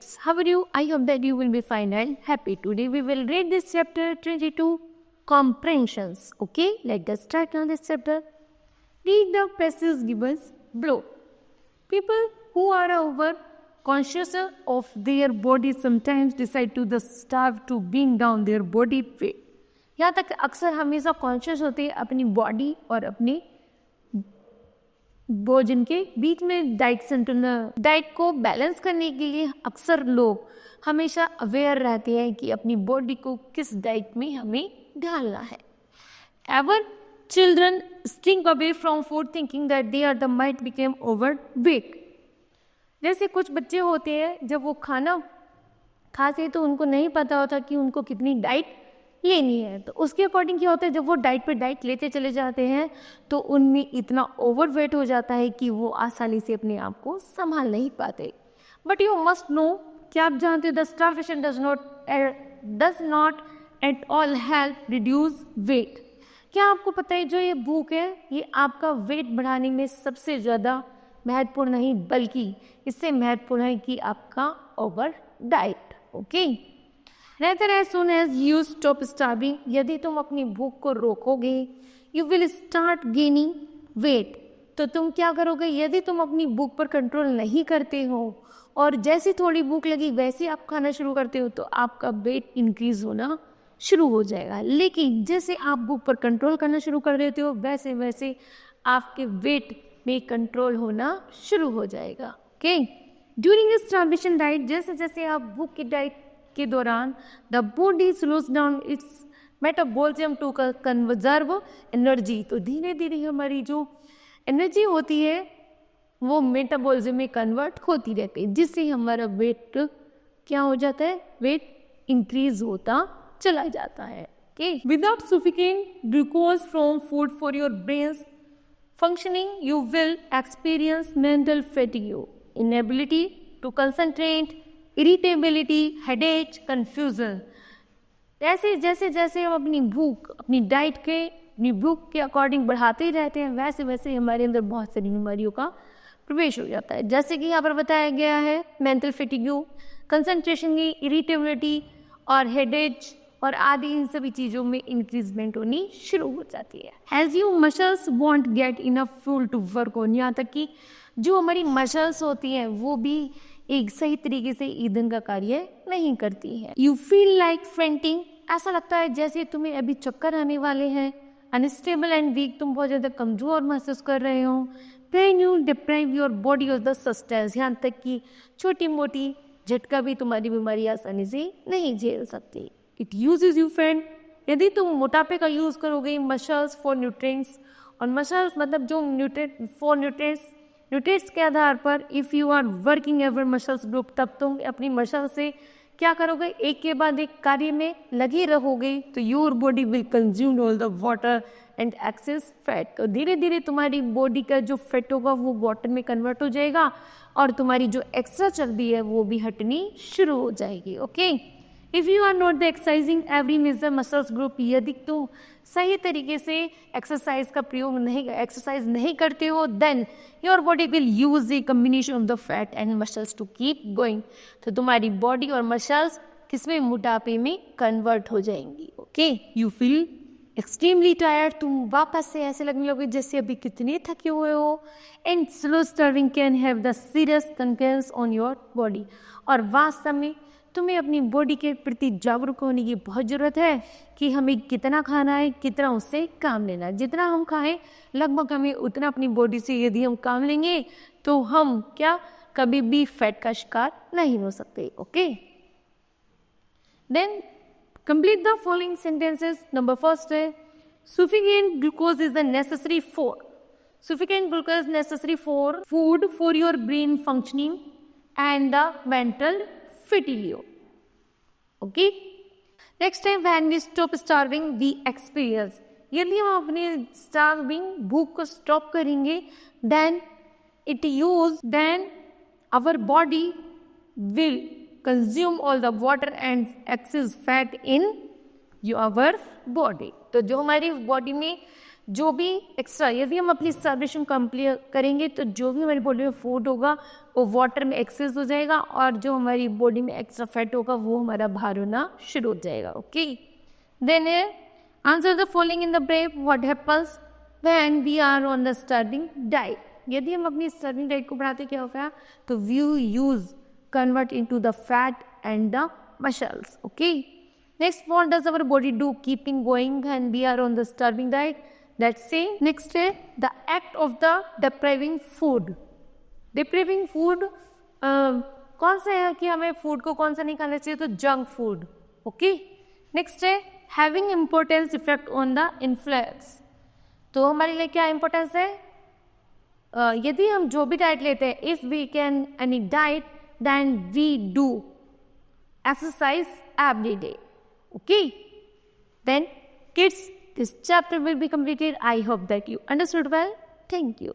kids. How are you? I hope that you will be fine and happy. Today we will read this chapter 22, Comprehensions. Okay, let us start on this chapter. Read the passage given below. People who are over conscious of their body sometimes decide to starve to bring down their body weight. यहाँ तक अक्सर हमेशा conscious होते हैं अपनी body और अपने भोजन के बीच में डाइट को बैलेंस करने के लिए अक्सर लोग हमेशा अवेयर रहते हैं कि अपनी बॉडी को किस डाइट में हमें डालना है. Ever children stink away from food thinking that they are the might became overweight. जैसे कुछ बच्चे होते हैं जब वो खाना खाते तो उनको नहीं पता होता कि उनको कितनी डाइट लेनी है, तो उसके अकॉर्डिंग क्या होता है, जब वो डाइट पे डाइट लेते चले जाते हैं तो उनमें इतना ओवरवेट हो जाता है कि वो आसानी से अपने आप को संभाल नहीं पाते. बट यू मस्ट नो, क्या आप जानते हो, the starvation does not at all help reduce weight. क्या आपको पता है जो ये भूख है ये आपका वेट बढ़ाने में सबसे ज़्यादा महत्वपूर्ण नहीं बल्कि इससे महत्वपूर्ण है कि आपका over diet. Okay, Rather as soon as you stop starving, यदि तुम अपनी भूख को रोकोगे, you will start gaining weight. तो तुम क्या करोगे, यदि तुम अपनी भूख पर कंट्रोल नहीं करते हो और जैसी थोड़ी भूख लगी वैसे आप खाना शुरू करते हो तो आपका वेट इंक्रीज होना शुरू हो जाएगा. लेकिन जैसे आप भूख पर कंट्रोल करना शुरू कर देते हो वैसे वैसे आपके वेट में कंट्रोल होना शुरू हो जाएगा. ओके, ड्यूरिंग स्टार्वेशन डाइट, जैसे जैसे आप भूख की डाइट के दौरान the body slows down its metabolism to conserve energy. तो धीरे धीरे हमारी जो एनर्जी होती है वो मेटाबॉलिज्म में कन्वर्ट होती रहती है जिससे हमारा वेट क्या हो जाता है, वेट इंक्रीज होता चला जाता है. Okay, without sufficient glucose from food for your brains functioning, you will experience mental fatigue, inability to concentrate, irritability, headache, confusion. जैसे जैसे जैसे हम अपनी डाइट के अपनी भूख के अकॉर्डिंग बढ़ाते ही रहते हैं वैसे वैसे हमारे अंदर बहुत सारी बीमारियों का प्रवेश हो जाता है. जैसे कि यहाँ पर बताया गया है मेंटल फेटिग्यू, कंसंट्रेशन की इरिटेबिलिटी और हेडेज और आदि इन सभी चीज़ों में इंक्रीजमेंट होनी शुरू हो जाती है. As you muscles won't get enough fuel to work on, यहाँ तक कि जो हमारी मसल्स होती हैं वो भी एक सही तरीके से ईंधन का कार्य नहीं करती है. यू फील लाइक फेंटिंग, ऐसा लगता है जैसे तुम्हें अभी चक्कर आने वाले हैं. अनस्टेबल एंड वीक, तुम बहुत ज़्यादा कमजोर महसूस कर रहे हो. Pain you deprive your body of the sustenance, यहाँ तक कि छोटी मोटी झटका भी तुम्हारी बीमारी आसानी से नहीं झेल सकती. इट यूजेज यू फैट, यदि तुम मोटापे का यूज़ करोगे मसल्स फॉर न्यूट्रिएंट्स, और मसल्स मतलब जो न्यूट्रिएंट्स के आधार पर if you are working ever muscles group, तब तुम अपनी मसल से क्या करोगे, एक के बाद एक कार्य में लगे रहोगे. तो your body will consume all the water and access fat. तो धीरे धीरे तुम्हारी बॉडी का जो फैट होगा वो वाटर में कन्वर्ट हो जाएगा और तुम्हारी जो एक्स्ट्रा चर्बी है वो भी हटनी शुरू हो जाएगी. Okay, if you are not the exercising every major muscles group, यदि तुम सही तरीके से एक्सरसाइज नहीं करते हो then your body will use a combination of the fat and muscles to keep going. तो तुम्हारी बॉडी और मसल्स किसमें, मोटापे में कन्वर्ट हो जाएंगी. Okay, you feel extremely tired, तुम वापस से ऐसे लगने लगे जैसे अभी कितने थके हुए हो. And slow starving can have the serious consequence on your body, और वास्तव में तुम्हें अपनी बॉडी के प्रति जागरूक होने की बहुत ज़रूरत है कि हमें कितना खाना है, कितना उससे काम लेना है. जितना हम खाएं लगभग हमें उतना अपनी बॉडी से यदि हम काम लेंगे तो हम क्या कभी भी फैट का शिकार नहीं हो सकते. Okay, then complete the following sentences. Number first है sufficient glucose is necessary for food for your brain functioning and the mental fatigue. Okay, next time when we stop starving we experience, यदि हम अपने starving भूख को stop करेंगे then our body will consume all the water and excess fat in our body. तो जो हमारी body में जो भी एक्स्ट्रा, यदि हम अपनी स्टार्वेशन कंप्लीट करेंगे तो जो भी हमारी बॉडी में फूड होगा वो वाटर में एक्सेस हो जाएगा और जो हमारी बॉडी में एक्स्ट्रा फैट होगा वो हमारा बाहर होना शुरू हो जाएगा. Okay, then answer the following in the brave. What happens when we are on the starving diet. यदि हम अपनी स्टार्विंग डाइट को बढ़ाते क्या होगा, तो we use convert into the fat and the muscles. Okay, next, what does our body do keeping going when we are on the starving diet? Let's say next है the act of the depriving food. depriving food कौन सा है कि हमें food को कौन सा नहीं खाना चाहिए, तो जंक फूड. ओके, नेक्स्ट है having importance effect on the influx. तो हमारे लिए क्या इम्पोर्टेंस है, यदि हम जो भी डाइट लेते हैं, if we can any diet then we do exercise every day. Okay, then kids, this chapter will be completed. I hope that you understood well. Thank you.